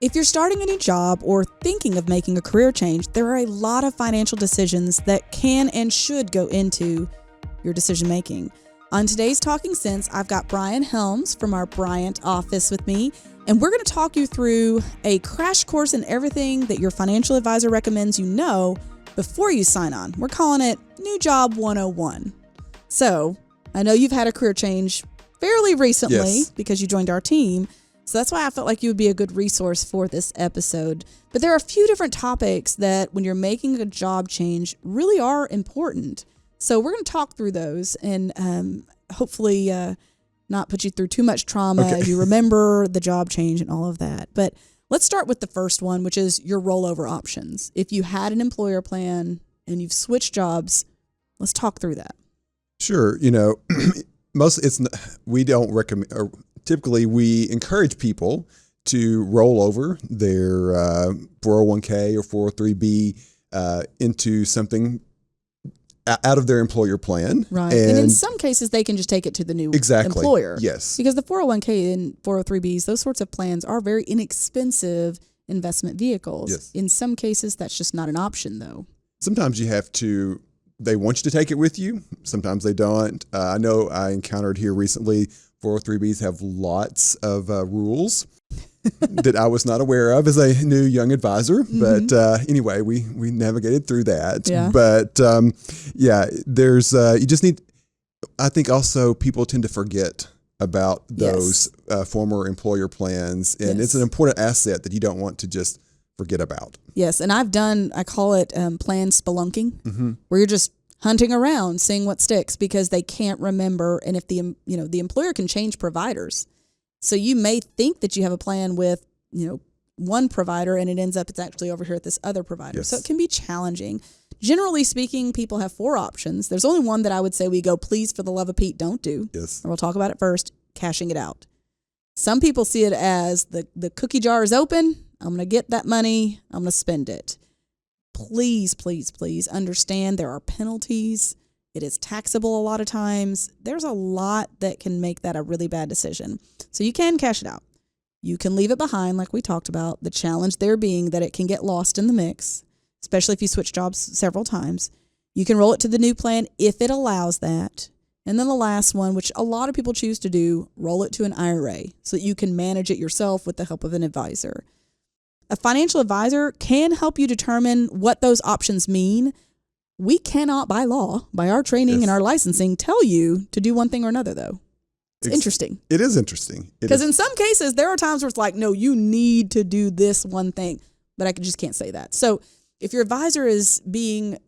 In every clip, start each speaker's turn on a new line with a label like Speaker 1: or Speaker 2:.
Speaker 1: If you're starting a new job or thinking of making a career change, there are a lot of financial decisions that can and should go into your decision making. On today's Talking Sense, I've got Brian Helms from our Bryant office with me, and we're going to talk you through a crash course in everything that your financial advisor recommends you know before you sign on. We're calling it New Job 101. So I know you've had a career change fairly recently because you joined our team. So that's why I felt like you would be a good resource for this episode. But there are a few different topics that when you're making a job change really are important. So we're going to talk through those and hopefully not put you through too much trauma as you remember the job change and all of that. But let's start with the first one, which is your rollover options. If you had an employer plan and you've switched jobs, let's talk through that.
Speaker 2: Sure. We don't recommend, or typically we encourage people to roll over their 401k or 403b into something out of their employer plan.
Speaker 1: Right. And in some cases, they can just take it to the new employer.
Speaker 2: Yes.
Speaker 1: Because the 401k and 403bs, those sorts of plans are very inexpensive investment vehicles.
Speaker 2: Yes.
Speaker 1: In some cases, that's just not an option, though.
Speaker 2: Sometimes they want you to take it with you. Sometimes they don't. I know I encountered here recently, 403bs have lots of rules that I was not aware of as a new young advisor. Mm-hmm. But anyway, we navigated through that.
Speaker 1: Yeah.
Speaker 2: But there's, you just need, I think also people tend to forget about those former employer plans. And it's an important asset that you don't want to just forget about.
Speaker 1: Yes. And I call it plan spelunking, where you're just hunting around, seeing what sticks because they can't remember. And if the employer can change providers. So you may think that you have a plan with, one provider and it ends up it's actually over here at this other provider. Yes. So it can be challenging. Generally speaking, people have 4 options. There's only one that I would say we go, please, for the love of Pete, don't do.
Speaker 2: Yes.
Speaker 1: And we'll talk about it first, cashing it out. Some people see it as the cookie jar is open. I'm going to get that money. I'm going to spend it. Please, please, please understand there are penalties. It is taxable a lot of times. There's a lot that can make that a really bad decision. So you can cash it out. You can leave it behind like we talked about. The challenge there being that it can get lost in the mix, especially if you switch jobs several times. You can roll it to the new plan if it allows that. And then the last one, which a lot of people choose to do, roll it to an IRA so that you can manage it yourself with the help of an advisor. A financial advisor can help you determine what those options mean. We cannot, by law, by our training and our licensing, tell you to do one thing or another, though. It's interesting.
Speaker 2: It is interesting.
Speaker 1: Because in some cases, there are times where it's like, no, you need to do this one thing, but I just can't say that. So if your advisor is being,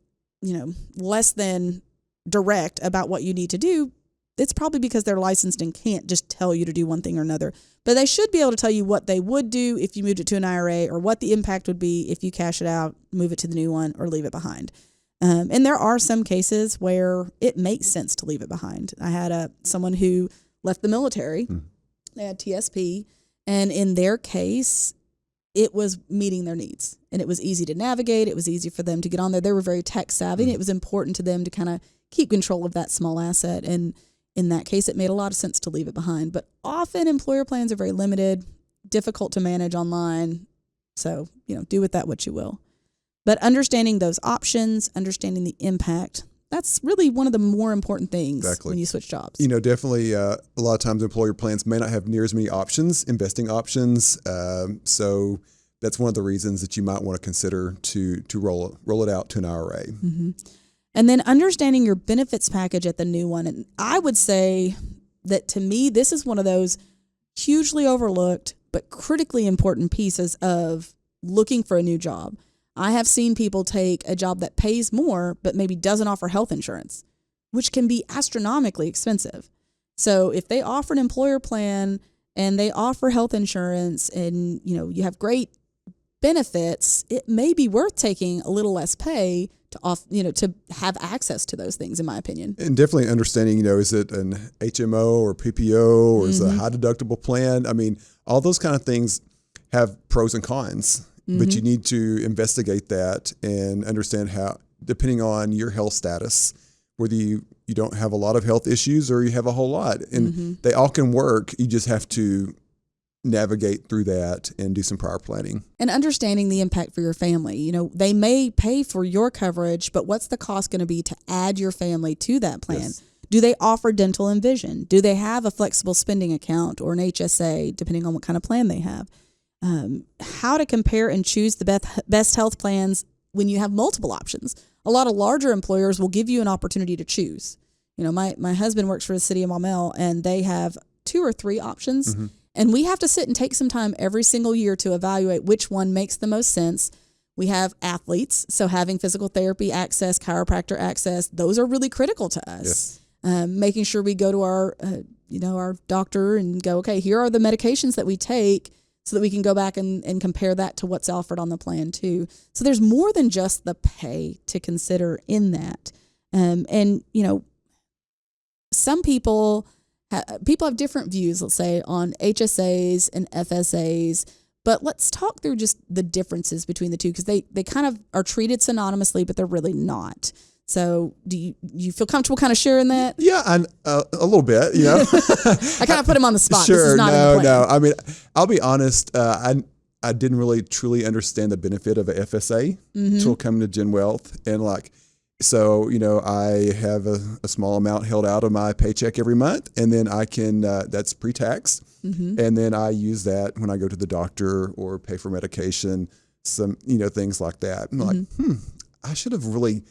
Speaker 1: less than direct about what you need to do, it's probably because they're licensed and can't just tell you to do one thing or another. But they should be able to tell you what they would do if you moved it to an IRA or what the impact would be if you cash it out, move it to the new one, or leave it behind. And there are some cases where it makes sense to leave it behind. I had someone who left the military. They had TSP. And in their case, it was meeting their needs. And it was easy to navigate. It was easy for them to get on there. They were very tech savvy. And it was important to them to kind of keep control of that small asset. And in that case, it made a lot of sense to leave it behind. But often employer plans are very limited, difficult to manage online. So, do with that what you will. But understanding those options, understanding the impact, that's really one of the more important things when you switch jobs.
Speaker 2: Definitely a lot of times employer plans may not have near as many options, investing options. So that's one of the reasons that you might want to consider to roll it out to an IRA.
Speaker 1: Mm-hmm. And then understanding your benefits package at the new one. And I would say that to me, this is one of those hugely overlooked but critically important pieces of looking for a new job. I have seen people take a job that pays more but maybe doesn't offer health insurance, which can be astronomically expensive. So if they offer an employer plan and they offer health insurance and you have great benefits, it may be worth taking a little less pay to have access to those things, in my opinion. And
Speaker 2: definitely understanding, is it an HMO or PPO or is it a high deductible plan? I mean, all those kind of things have pros and cons. But you need to investigate that and understand how, depending on your health status, whether you don't have a lot of health issues or you have a whole lot. And they all can work. You just have to navigate through that and do some prior planning.
Speaker 1: And understanding the impact for your family. You know, they may pay for your coverage, but what's the cost going to be to add your family to that plan?
Speaker 2: Yes.
Speaker 1: Do they offer dental and vision? Do they have a flexible spending account or an HSA, depending on what kind of plan they have? How to compare and choose the best health plans when you have multiple options. A lot of larger employers will give you an opportunity to choose. You know, my husband works for the city of Maumelle, and they have 2 or 3 options. Mm-hmm. And we have to sit and take some time every single year to evaluate which one makes the most sense. We have athletes, so having physical therapy access, chiropractor access, those are really critical to us. Yes. Making sure we go to our doctor and go, okay, here are the medications that we take, so that we can go back and compare that to what's offered on the plan too. So there's more than just the pay to consider in that. And you know, some people have different views, let's say, on HSAs and FSAs, but let's talk through just the differences between the two, because they kind of are treated synonymously, but they're really not. So do you feel comfortable kind of sharing that?
Speaker 2: Yeah, a little bit, you know.
Speaker 1: I kind of put him on the spot.
Speaker 2: Sure,
Speaker 1: this is not
Speaker 2: no. I mean, I'll be honest, I didn't really truly understand the benefit of a FSA until coming to Gen Wealth. And so, you know, I have a small amount held out of my paycheck every month, and then I can, that's pre-tax. Mm-hmm. And then I use that when I go to the doctor or pay for medication, some, you know, things like that. And I'm like, I should have really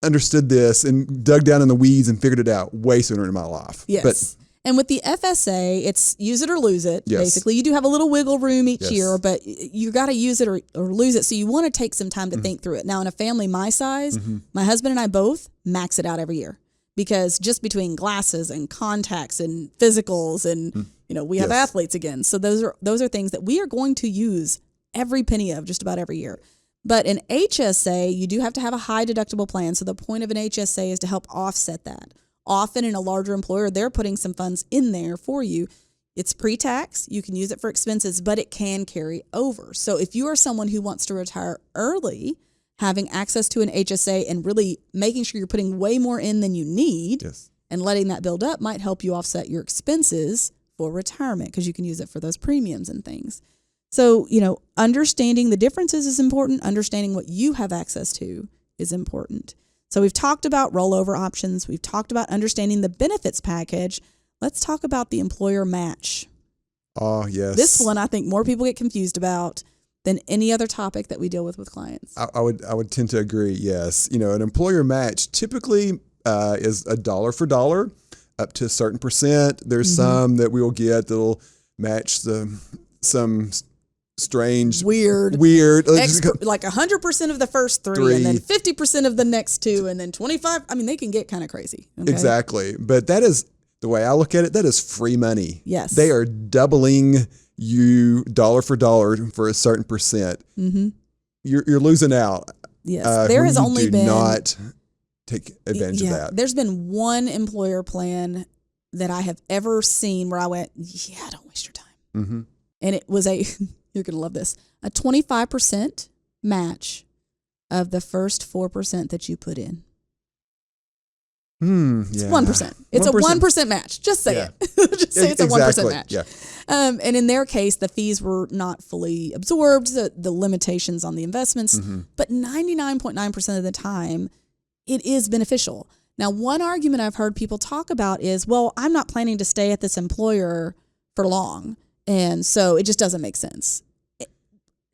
Speaker 2: understood this and dug down in the weeds and figured it out way sooner in my life.
Speaker 1: Yes. And with the FSA, it's use it or lose it.
Speaker 2: Yes.
Speaker 1: Basically, you do have a little wiggle room each year, but you got to use it or lose it. So you want to take some time to think through it. Now, in a family my size, my husband and I both max it out every year, because just between glasses and contacts and physicals and, you know, we have athletes again. So those are things that we are going to use every penny of just about every year. But in HSA, you do have to have a high deductible plan. So the point of an HSA is to help offset that. Often in a larger employer, they're putting some funds in there for you. It's pre-tax. You can use it for expenses, but it can carry over. So if you are someone who wants to retire early, having access to an HSA and really making sure you're putting way more in than you need and letting that build up might help you offset your expenses for retirement, because you can use it for those premiums and things. So, you know, understanding the differences is important. Understanding what you have access to is important. So we've talked about rollover options. We've talked about understanding the benefits package. Let's talk about the employer match.
Speaker 2: Oh, yes.
Speaker 1: This one I think more people get confused about than any other topic that we deal with clients.
Speaker 2: I would tend to agree, yes. You know, an employer match typically is $1 for $1 up to a certain percent. There's some that we will get that'll match some strange, weird,
Speaker 1: like 100% of the first three, and then 50% of the next two, and then 25. I mean, they can get kind of crazy. Okay?
Speaker 2: Exactly. But that is the way I look at it. That is free money.
Speaker 1: Yes.
Speaker 2: They are doubling you $1 for $1 for a certain percent. Mm-hmm. You're losing out.
Speaker 1: Yes. There has only been
Speaker 2: not take advantage of that.
Speaker 1: There's been one employer plan that I have ever seen where I went, don't waste your time. Mm-hmm. And it was you're going to love this, a 25% match of the first 4% that you put in. It's 1%. It's 1%. A 1% match. Just say it. Just say it's a 1% match.
Speaker 2: Yeah.
Speaker 1: And in their case, the fees were not fully absorbed, the limitations on the investments, but 99.9% of the time, it is beneficial. Now, one argument I've heard people talk about is, well, I'm not planning to stay at this employer for long, and so it just doesn't make sense.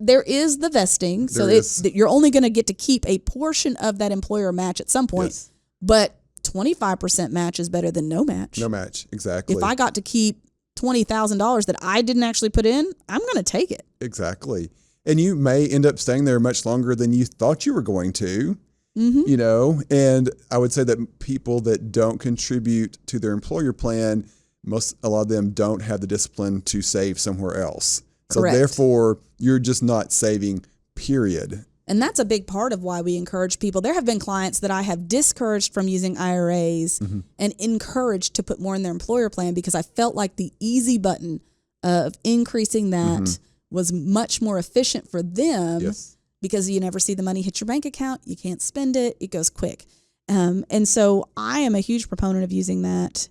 Speaker 1: There is the vesting, so you're only going to get to keep a portion of that employer match at some point, but 25% match is better than no match.
Speaker 2: No match, exactly.
Speaker 1: If I got to keep $20,000 that I didn't actually put in, I'm going to take it.
Speaker 2: Exactly. And you may end up staying there much longer than you thought you were going to, you know, and I would say that people that don't contribute to their employer plan, a lot of them don't have the discipline to save somewhere else.
Speaker 1: Correct.
Speaker 2: So therefore, you're just not saving, period.
Speaker 1: And that's a big part of why we encourage people. There have been clients that I have discouraged from using IRAs and encouraged to put more in their employer plan, because I felt like the easy button of increasing that was much more efficient for them, because you never see the money hit your bank account. You can't spend it. It goes quick. And so I am a huge proponent of using that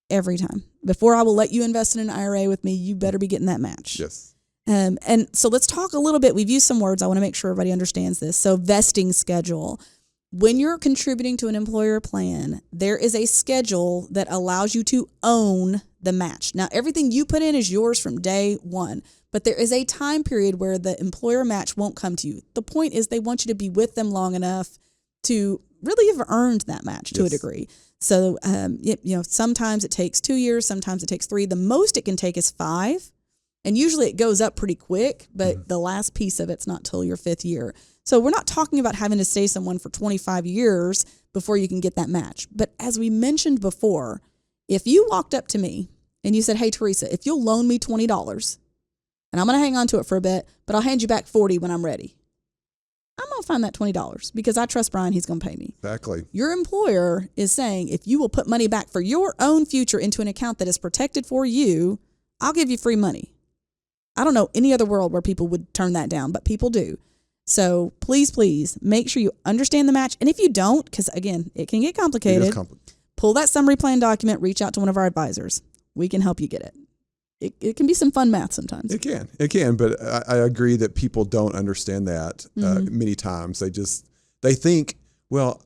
Speaker 1: every time. Before I will let you invest in an IRA with me, you better be getting that match.
Speaker 2: Yes.
Speaker 1: And so let's talk a little bit. We've used some words. I want to make sure everybody understands this. So vesting schedule. When you're contributing to an employer plan, there is a schedule that allows you to own the match. Now, everything you put in is yours from day one, but there is a time period where the employer match won't come to you. The point is they want you to be with them long enough to really have earned that match to a degree. So, sometimes it takes 2 years, sometimes it takes 3. The most it can take is 5. And usually it goes up pretty quick, but the last piece of it's not till your 5th year. So we're not talking about having to stay someone for 25 years before you can get that match. But as we mentioned before, if you walked up to me and you said, hey, Teresa, if you'll loan me $20 and I'm going to hang on to it for a bit, but I'll hand you back $40 when I'm ready. I'm going to find that $20 because I trust Brian. He's going to pay me.
Speaker 2: Exactly.
Speaker 1: Your employer is saying, if you will put money back for your own future into an account that is protected for you, I'll give you free money. I don't know any other world where people would turn that down, but people do. So please make sure you understand the match. And if you don't, because again, it can get complicated, pull that summary plan document, reach out to one of our advisors. We can help you get it. It can be some fun math sometimes.
Speaker 2: It can, but I agree that people don't understand that many times. They think, well,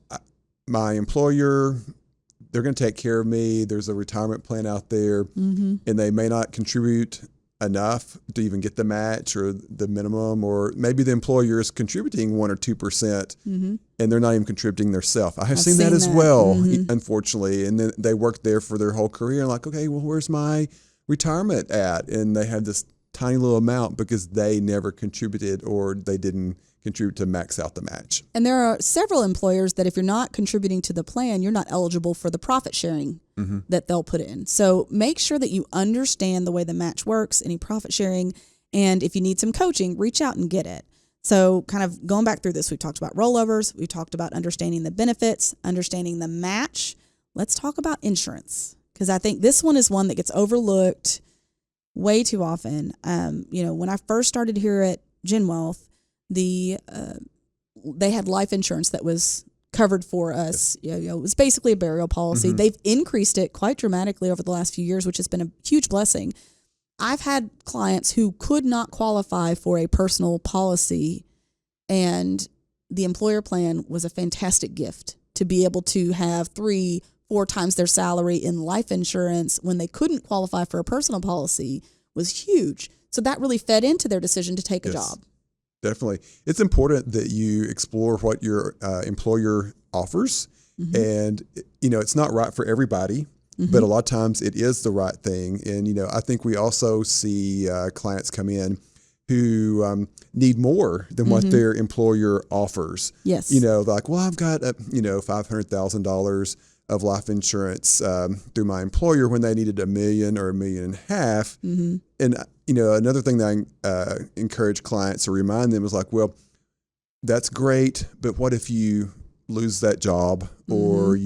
Speaker 2: my employer, they're going to take care of me. There's a retirement plan out there, and they may not contribute enough to even get the match or the minimum, or maybe the employer is contributing 1 or 2% and they're not even contributing themselves. I've seen that as well, unfortunately. And then they work there for their whole career and like, okay, well, where's my retirement at? And they have this tiny little amount because they never contributed or they didn't contribute to max out the match.
Speaker 1: And there are several employers that if you're not contributing to the plan, you're not eligible for the profit sharing that they'll put in. So make sure that you understand the way the match works, any profit sharing, and if you need some coaching, reach out and get it. So kind of going back through this, we've talked about rollovers, we've talked about understanding the benefits, understanding the match. Let's talk about insurance, because I think this one is one that gets overlooked way too often. When I first started here at Gen Wealth, they had life insurance that was covered for us. It was basically a burial policy. They've increased it quite dramatically over the last few years, which has been a huge blessing. I've had clients who could not qualify for a personal policy, and the employer plan was a fantastic gift to be able to have 3-4 times their salary in life insurance when they couldn't qualify for a personal policy was huge. So that really fed into their decision to take a job.
Speaker 2: Definitely. It's important that you explore what your employer offers. And, it's not right for everybody, but a lot of times it is the right thing. And, I think we also see clients come in who need more than what their employer offers.
Speaker 1: Yes.
Speaker 2: Like, well, I've got, $500,000 of life insurance through my employer when they needed $1 million or $1.5 million. And, another thing that I encourage clients to remind them is like, well, that's great, but what if you lose that job or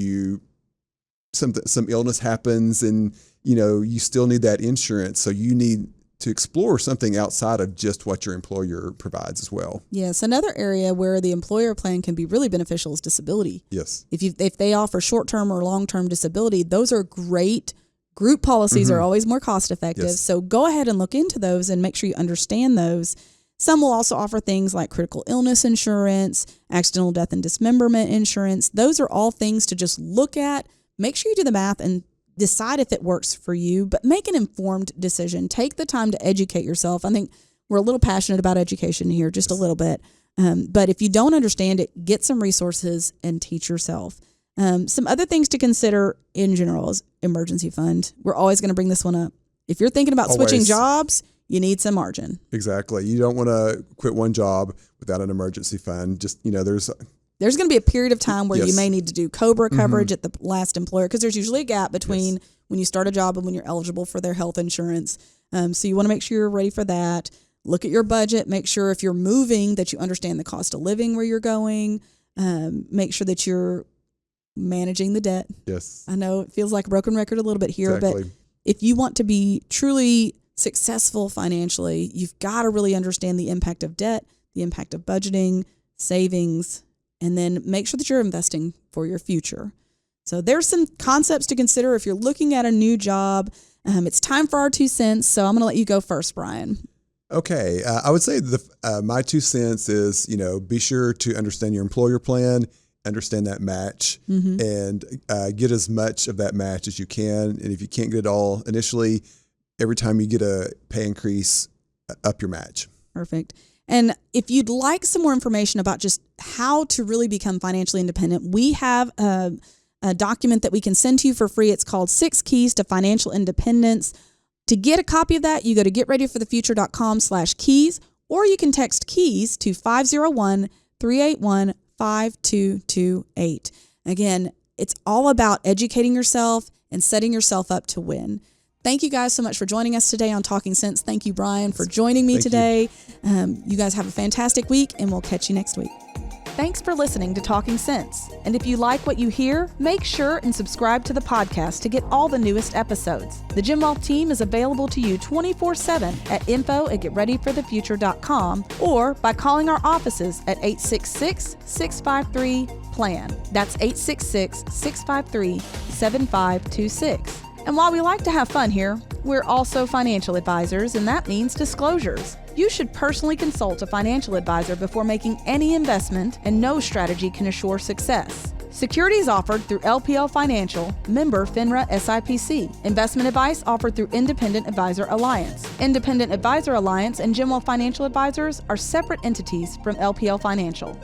Speaker 2: some illness happens and, you still need that insurance. So you need to explore something outside of just what your employer provides as well.
Speaker 1: Yes. Another area where the employer plan can be really beneficial is disability.
Speaker 2: Yes.
Speaker 1: If they offer short-term or long-term disability, those are great. Group policies are always more cost-effective. Yes. So go ahead and look into those and make sure you understand those. Some will also offer things like critical illness insurance, accidental death and dismemberment insurance. Those are all things to just look at. Make sure you do the math and decide if it works for you, but make an informed decision. Take the time to educate yourself. I think we're a little passionate about education here, just a little bit. But if you don't understand it, get some resources and teach yourself. Some other things to consider in general is emergency fund. We're always going to bring this one up. If you're thinking about switching jobs, you need some margin.
Speaker 2: Exactly. You don't want to quit one job without an emergency fund. Just,
Speaker 1: there's going to be a period of time where you may need to do COBRA coverage at the last employer, because there's usually a gap between when you start a job and when you're eligible for their health insurance. So you want to make sure you're ready for that. Look at your budget. Make sure if you're moving that you understand the cost of living where you're going. Make sure that you're managing the debt.
Speaker 2: Yes.
Speaker 1: I know it feels like a broken record a little bit here, but if you want to be truly successful financially, you've got to really understand the impact of debt, the impact of budgeting, savings, and then make sure that you're investing for your future. So there's some concepts to consider if you're looking at a new job. It's time for our 2 cents. So I'm going to let you go first, Brian.
Speaker 2: Okay. I would say my 2 cents is, be sure to understand your employer plan, understand that match, and get as much of that match as you can. And if you can't get it all initially, every time you get a pay increase, up your match.
Speaker 1: Perfect. And if you'd like some more information about just how to really become financially independent, we have a document that we can send to you for free. It's called 6 Keys to Financial Independence. To get a copy of that, you go to getreadyforthefuture.com/keys, or you can text KEYS to 501-381-5228. Again, it's all about educating yourself and setting yourself up to win. Thank you guys so much for joining us today on Talking Sense. Thank you, Brian, for joining me today. You guys have a fantastic week, and we'll catch you next week. Thanks for listening to Talking Sense. And if you like what you hear, make sure and subscribe to the podcast to get all the newest episodes. The Jim Wealth team is available to you 24/7 at info@getreadyforthefuture.com or by calling our offices at 866-653-PLAN. That's 866-653-7526. And while we like to have fun here, we're also financial advisors, and that means disclosures. You should personally consult a financial advisor before making any investment, and no strategy can assure success. Securities offered through LPL Financial, member FINRA SIPC. Investment advice offered through Independent Advisor Alliance. Independent Advisor Alliance and Jim Wealth Financial Advisors are separate entities from LPL Financial.